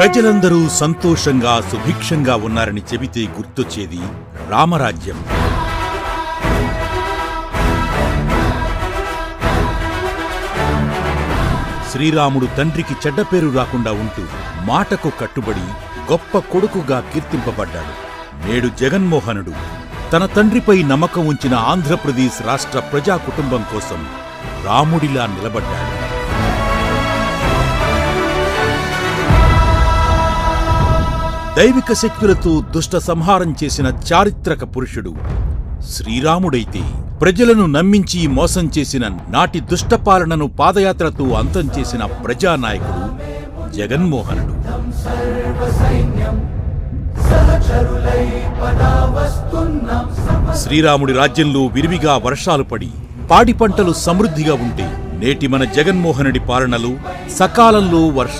ప్రజలందరూ సంతోషంగా సుభిక్షంగా ఉన్నారని చెబితే గుర్తొచ్చేది రామరాజ్యం. శ్రీరాముడు తండ్రికి చెడ్డ పేరు రాకుండా ఉంటూ మాటకు కట్టుబడి గొప్ప కొడుకుగా కీర్తింపబడ్డాడు. నేడు జగన్మోహనుడు తన తండ్రిపై నమ్మకం ఉంచిన ఆంధ్రప్రదేశ్ రాష్ట్ర ప్రజా కుటుంబం కోసం రాముడిలా నిలబడ్డాడు. దైవిక శక్తులతో దుష్ట సంహారం చేసిన చారిత్రక పురుషుడు శ్రీరాముడైతే, ప్రజలను నమ్మించి మోసం చేసిన నాటి దుష్టపాలనను పాదయాత్రతో అంతం చేసిన ప్రజానాయకుడు జగన్మోహనుడు. శ్రీరాముడి రాజ్యంలో విరివిగా వర్షాలు పడి పాడి పంటలు సమృద్ధిగా ఉంటే, నేటి మన జగన్మోహనుడి పాలనలో సకాలంలో వర్షాలు